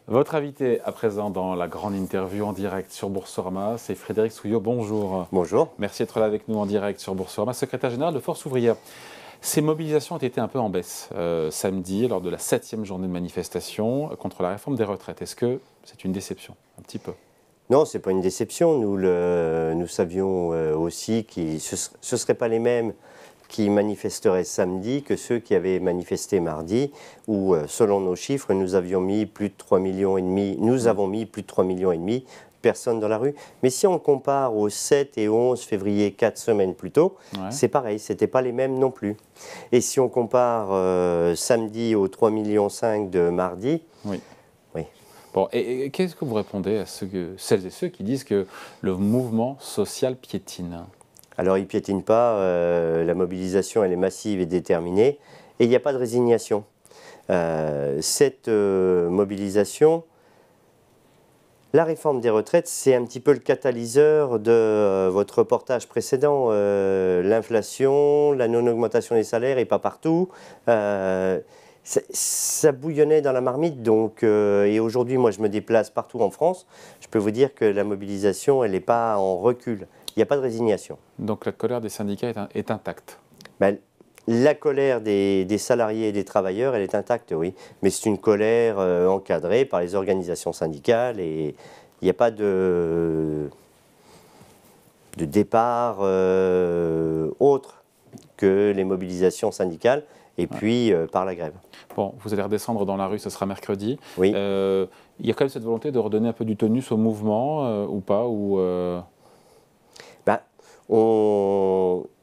Votre invité à présent dans la grande interview en direct sur Boursorama, c'est Frédéric Souillot. Bonjour. Bonjour. Merci d'être là avec nous en direct sur Boursorama, secrétaire général de Force ouvrière. Ces mobilisations ont été un peu en baisse samedi lors de la 7e journée de manifestation contre la réforme des retraites. Est-ce que c'est une déception? Un petit peu. Non, ce n'est pas une déception. Nous savions aussi que ce ne seraient pas les mêmes qui manifesteraient samedi que ceux qui avaient manifesté mardi, où, selon nos chiffres, nous avions mis plus de 3,5 millions. Nous avons mis plus de 3,5 millions de personnes dans la rue. Mais si on compare au 7 et 11 février, 4 semaines plus tôt, c'est pareil, ce n'étaient pas les mêmes non plus. Et si on compare samedi aux 3,5 millions de mardi, oui. Oui. Bon, et qu'est-ce que vous répondez à celles et ceux qui disent que le mouvement social piétine? Alors, il ne piétine pas, la mobilisation, elle est massive et déterminée, et il n'y a pas de résignation. Cette mobilisation, la réforme des retraites, c'est un petit peu le catalyseur de votre reportage précédent. L'inflation, la non-augmentation des salaires, et pas partout. Ça bouillonnait dans la marmite, donc, et aujourd'hui, moi, je me déplace partout en France. Je peux vous dire que la mobilisation, elle n'est pas en recul. Il n'y a pas de résignation. Donc la colère des syndicats est intacte? La colère des salariés et des travailleurs, elle est intacte, oui. Mais c'est une colère encadrée par les organisations syndicales et il n'y a pas de départ autre que les mobilisations syndicales et puis par la grève. Bon, vous allez redescendre dans la rue, ce sera mercredi. Oui. Il y a quand même cette volonté de redonner un peu du tonus au mouvement ou pas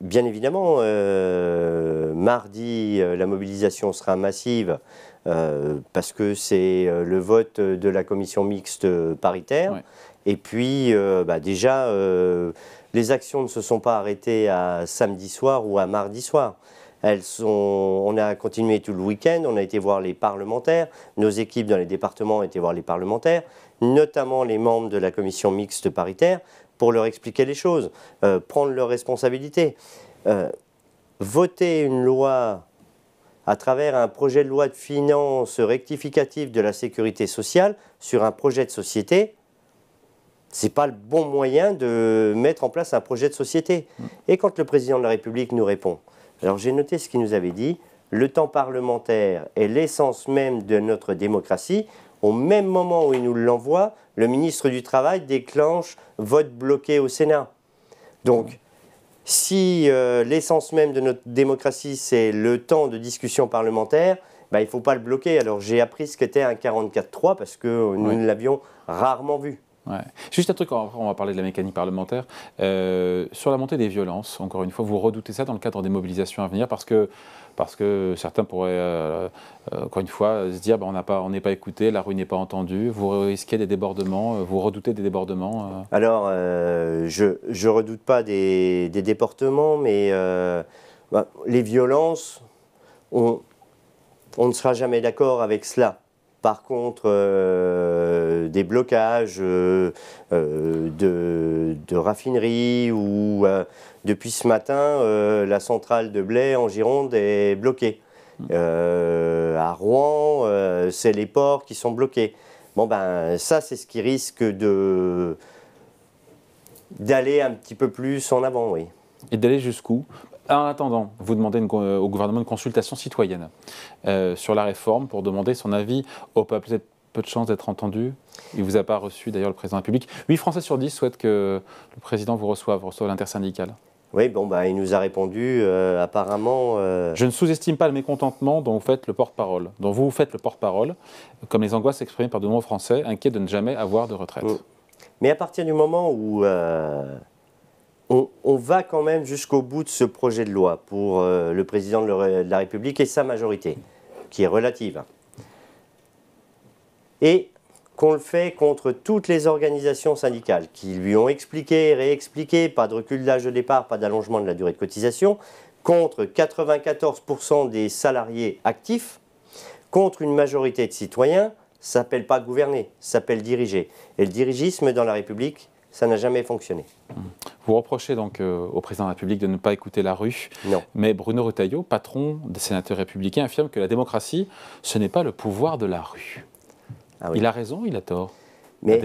Bien évidemment, mardi, la mobilisation sera massive parce que c'est le vote de la commission mixte paritaire. Ouais. Et puis, déjà, les actions ne se sont pas arrêtées à samedi soir ou à mardi soir. On a continué tout le week-end, on a été voir les parlementaires, nos équipes dans les départements ont été voir les parlementaires, notamment les membres de la commission mixte paritaire, pour leur expliquer les choses, prendre leurs responsabilités. Voter une loi à travers un projet de loi de finances rectificatif de la sécurité sociale sur un projet de société, ce n'est pas le bon moyen de mettre en place un projet de société. Et quand le président de la République nous répond, alors j'ai noté ce qu'il nous avait dit, le temps parlementaire est l'essence même de notre démocratie. Au même moment où il nous l'envoie, le ministre du Travail déclenche vote bloqué au Sénat. Donc, si l'essence même de notre démocratie, c'est le temps de discussion parlementaire, il ne faut pas le bloquer. Alors, j'ai appris ce qu'était un 44-3 parce que nous l'avions rarement vu. Ouais. Juste un truc, on va parler de la mécanique parlementaire. Sur la montée des violences, encore une fois, vous redoutez ça dans le cadre des mobilisations à venir parce que certains pourraient, encore une fois, se dire on n'est pas écouté, la rue n'est pas entendue, vous risquez des débordements, vous redoutez des débordements Alors, je ne redoute pas des débordements, mais les violences, on ne sera jamais d'accord avec cela. Par contre, des blocages de raffineries ou depuis ce matin, la centrale de Blaye en Gironde est bloquée. À Rouen, c'est les ports qui sont bloqués. Bon, ça, c'est ce qui risque d'aller un petit peu plus en avant, oui. Et d'aller jusqu'où? En attendant, vous demandez au gouvernement une consultation citoyenne sur la réforme pour demander son avis au peuple. Vous avez peu de chances d'être entendu. Il ne vous a pas reçu d'ailleurs le président de la République. 8 Français sur 10 souhaitent que le président vous reçoive l'intersyndicale. Oui, il nous a répondu apparemment... Je ne sous-estime pas le mécontentement dont vous faites le porte-parole. Comme les angoisses exprimées par de nombreux Français inquiets de ne jamais avoir de retraite. Mais à partir du moment où... On va quand même jusqu'au bout de ce projet de loi pour le président de la République et sa majorité, qui est relative. Et qu'on le fait contre toutes les organisations syndicales qui lui ont expliqué, réexpliqué, pas de recul de l'âge de départ, pas d'allongement de la durée de cotisation, contre 94% des salariés actifs, contre une majorité de citoyens, ça ne s'appelle pas gouverner, ça s'appelle diriger. Et le dirigisme dans la République, ça n'a jamais fonctionné. Vous reprochez donc au président de la République de ne pas écouter la rue. Non. Mais Bruno Retailleau, patron des sénateurs républicains, affirme que la démocratie, ce n'est pas le pouvoir de la rue. Ah oui. Il a raison, il a tort. Mais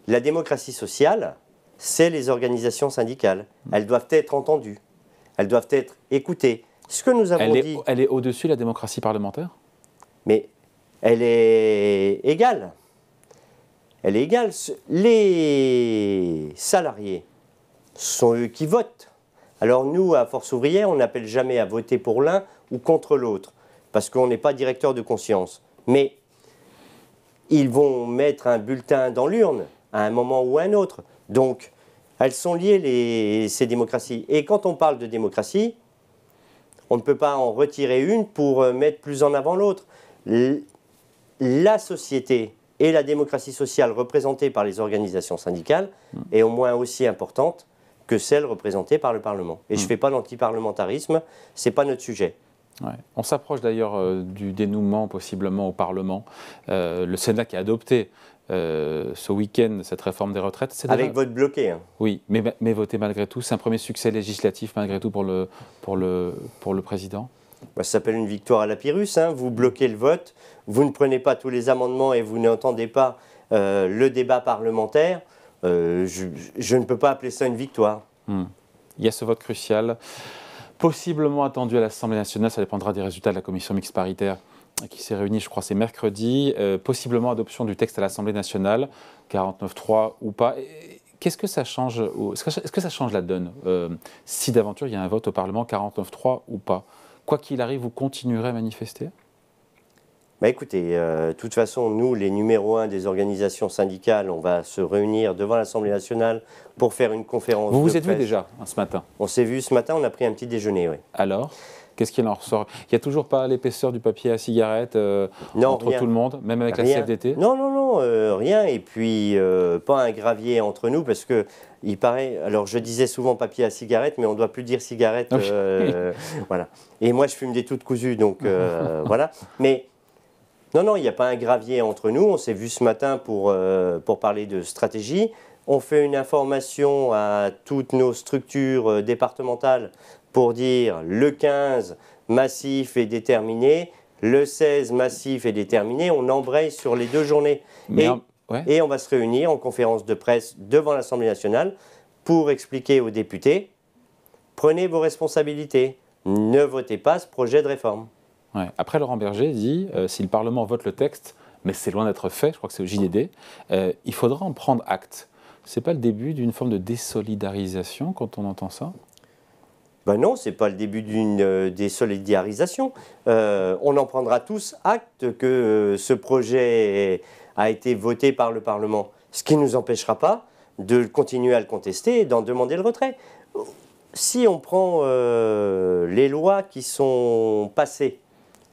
la démocratie sociale, c'est les organisations syndicales. Elles doivent être entendues. Elles doivent être écoutées. Ce que nous avons dit... Elle est au-dessus de la démocratie parlementaire? Mais elle est égale. Elle est égale. Les salariés sont eux qui votent. Alors nous, à Force ouvrière, on n'appelle jamais à voter pour l'un ou contre l'autre, parce qu'on n'est pas directeur de conscience. Mais ils vont mettre un bulletin dans l'urne à un moment ou à un autre. Donc, elles sont liées, ces démocraties. Et quand on parle de démocratie, on ne peut pas en retirer une pour mettre plus en avant l'autre. La société et la démocratie sociale représentée par les organisations syndicales est au moins aussi importante que celle représentée par le Parlement. Et je ne fais pas d'antiparlementarisme, ce n'est pas notre sujet. Ouais. On s'approche d'ailleurs du dénouement possiblement au Parlement. Le Sénat qui a adopté ce week-end cette réforme des retraites. Avec vote bloqué. Hein. Oui, mais voté malgré tout. C'est un premier succès législatif malgré tout pour le président. Ça s'appelle une victoire à la Pyrrhus. Hein. Vous bloquez le vote, vous ne prenez pas tous les amendements et vous n'entendez pas le débat parlementaire. Je ne peux pas appeler ça une victoire. Il y a ce vote crucial, possiblement attendu à l'Assemblée nationale. Ça dépendra des résultats de la commission mixte paritaire qui s'est réunie, je crois, c'est mercredi. Possiblement adoption du texte à l'Assemblée nationale, 49.3 ou pas. Qu'est-ce que ça change? Est-ce que ça change la donne si d'aventure il y a un vote au Parlement, 49.3 ou pas? Quoi qu'il arrive, vous continuerez à manifester? Écoutez, de toute façon, nous, les numéros 1 des organisations syndicales, on va se réunir devant l'Assemblée nationale pour faire une conférence de presse. Vous vous êtes vu déjà ce matin? On s'est vu ce matin, on a pris un petit déjeuner, oui. Alors, qu'est-ce qu'il en ressort? Il n'y a toujours pas l'épaisseur du papier à cigarette entre rien. Tout le monde, même avec Rien. la CFDT? Non, rien. Et puis, pas un gravier entre nous, parce que il paraît... Alors, je disais souvent papier à cigarette, mais on ne doit plus dire cigarette. Voilà. Et moi, je fume des toutes cousues, donc voilà. Mais... Non, il n'y a pas un gravier entre nous. On s'est vu ce matin pour parler de stratégie. On fait une information à toutes nos structures départementales pour dire le 15, massif et déterminé, le 16, massif et déterminé. On embraye sur les 2 journées. Et on va se réunir en conférence de presse devant l'Assemblée nationale pour expliquer aux députés, prenez vos responsabilités, ne votez pas ce projet de réforme. Ouais. Après, Laurent Berger dit, si le Parlement vote le texte, mais c'est loin d'être fait, je crois que c'est au JDD, il faudra en prendre acte. Ce n'est pas le début d'une forme de désolidarisation quand on entend ça? Non, ce n'est pas le début d'une désolidarisation. On en prendra tous acte que ce projet a été voté par le Parlement, ce qui ne nous empêchera pas de continuer à le contester et d'en demander le retrait. Si on prend les lois qui sont passées,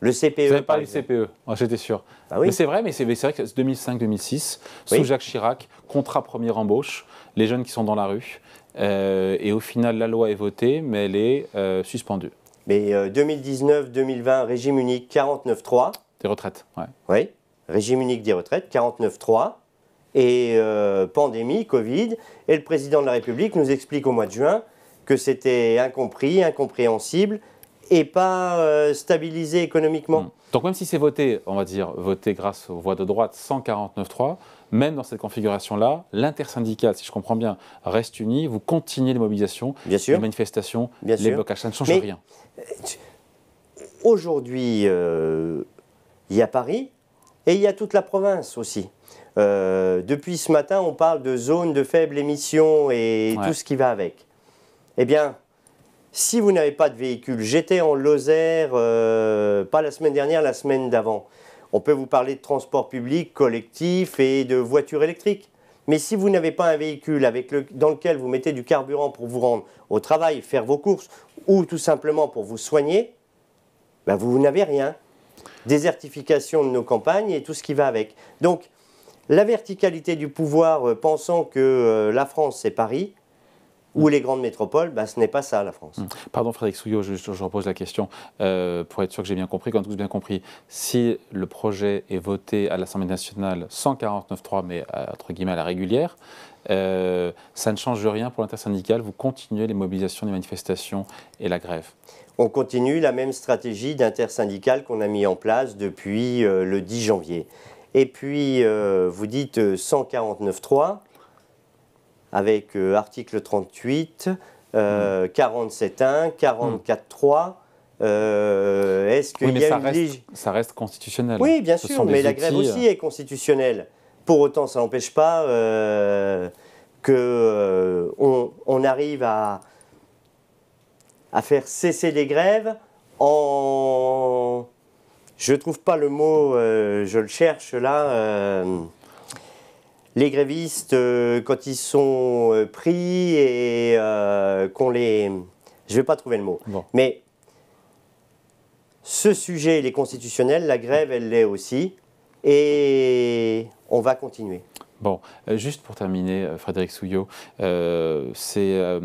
le CPE. Vous n'avez pas eu le CPE, j'étais sûr. Ah oui. Mais c'est vrai que 2005-2006, sous oui. Jacques Chirac, contrat première embauche, les jeunes qui sont dans la rue. Et au final, la loi est votée, mais elle est suspendue. Mais 2019-2020, régime unique 49.3. Des retraites, ouais. Oui, régime unique des retraites 49.3. Et pandémie, Covid. Et le président de la République nous explique au mois de juin que c'était incompris, incompréhensible et pas stabilisé économiquement. Donc même si c'est voté, on va dire, voté grâce aux voix de droite, 149.3, même dans cette configuration-là, l'intersyndicale, si je comprends bien, reste unie, vous continuez les mobilisations, bien sûr, les manifestations, bien les sûr. blocages, ça ne change rien. Aujourd'hui, il y a Paris et il y a toute la province aussi. Depuis ce matin, on parle de zones de faible émission et tout ce qui va avec. Eh bien, si vous n'avez pas de véhicule, j'étais en Lozère, pas la semaine dernière, la semaine d'avant. On peut vous parler de transport public, collectif et de voitures électriques. Mais si vous n'avez pas un véhicule dans lequel vous mettez du carburant pour vous rendre au travail, faire vos courses, ou tout simplement pour vous soigner, vous n'avez rien. Désertification de nos campagnes et tout ce qui va avec. Donc, la verticalité du pouvoir, pensant que la France, c'est Paris, ou les grandes métropoles, ce n'est pas ça la France. Pardon Frédéric Souillot, je repose la question pour être sûr que j'ai bien compris, qu'on a tous bien compris. Si le projet est voté à l'Assemblée nationale 149.3, mais entre guillemets à la régulière, ça ne change rien pour l'intersyndicale, vous continuez les mobilisations, les manifestations et la grève? On continue la même stratégie d'intersyndicale qu'on a mis en place depuis le 10 janvier. Et puis, vous dites 149.3 avec article 38, 47.1, 44.3. Est-ce qu'il y a ça reste constitutionnel. Oui, bien sûr, mais la grève aussi est constitutionnelle. Pour autant, ça n'empêche pas qu'on arrive à faire cesser les grèves en... Je ne trouve pas le mot, je le cherche là. Les grévistes, quand ils sont pris et qu'on les... Je ne vais pas trouver le mot. Bon. Mais ce sujet, il est constitutionnel, la grève, elle l'est aussi. Et on va continuer. Bon, juste pour terminer, Frédéric Souillot, c'est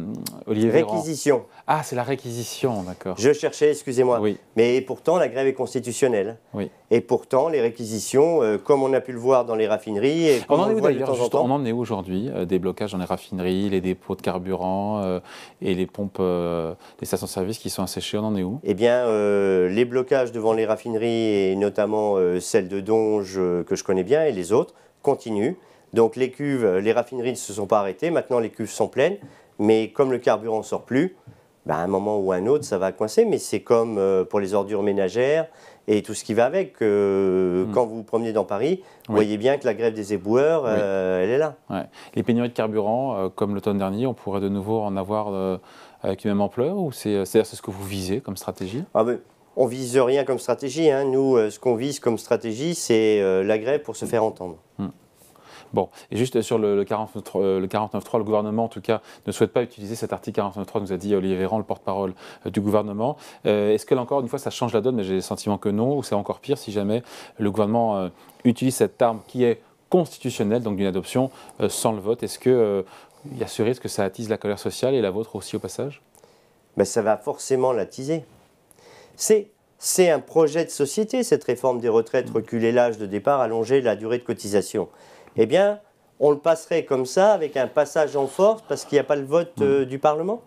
Olivier Véran. Réquisition. Ah, c'est la réquisition, d'accord. Je cherchais, excusez-moi. Oui. Mais pourtant, la grève est constitutionnelle. Oui. Et pourtant, les réquisitions, comme on a pu le voir dans les raffineries, et comme on le voit de temps en temps... On en est où aujourd'hui? Des blocages dans les raffineries, les dépôts de carburant et les pompes des stations-service qui sont asséchées, on en est où? Eh bien, les blocages devant les raffineries, et notamment celle de Donge, que je connais bien, et les autres, continuent. Donc les cuves, les raffineries ne se sont pas arrêtées, maintenant les cuves sont pleines, mais comme le carburant ne sort plus, à un moment ou à un autre, ça va coincer, mais c'est comme pour les ordures ménagères et tout ce qui va avec. Quand vous vous promenez dans Paris, vous voyez bien que la grève des éboueurs, elle est là. Ouais. Les pénuries de carburant, comme l'automne dernier, on pourrait de nouveau en avoir avec une même ampleur, ou c'est ce que vous visez comme stratégie? On ne vise rien comme stratégie. Hein. Nous, ce qu'on vise comme stratégie, c'est la grève pour se faire entendre. Bon, et juste sur le 49.3, le gouvernement, en tout cas, ne souhaite pas utiliser cet article 49.3, nous a dit Olivier Véran, le porte-parole du gouvernement. Est-ce que là encore, une fois, ça change la donne, mais j'ai le sentiment que non, ou c'est encore pire si jamais le gouvernement utilise cette arme qui est constitutionnelle, donc d'une adoption sans le vote? Est-ce qu'il y a ce risque que ça attise la colère sociale, et la vôtre aussi au passage? Ça va forcément l'attiser. C'est un projet de société, cette réforme des retraites, reculer l'âge de départ, allonger la durée de cotisation. Eh bien, on le passerait comme ça, avec un passage en force, parce qu'il n'y a pas le vote du Parlement?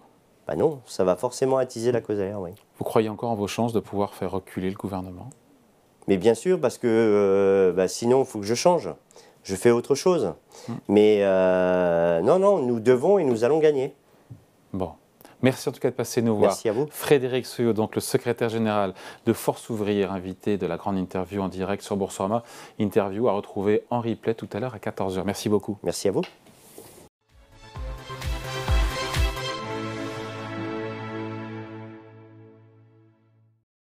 Non, ça va forcément attiser la causaire, oui. Vous croyez encore en vos chances de pouvoir faire reculer le gouvernement? Mais bien sûr, parce que sinon, il faut que je change. Je fais autre chose. Mais non, nous devons et nous allons gagner. Bon. Merci en tout cas de passer nous voir. Merci à vous. Frédéric Souillot, donc le secrétaire général de Force Ouvrière, invité de la grande interview en direct sur Boursorama. Interview à retrouver en replay tout à l'heure à 14h. Merci beaucoup. Merci à vous.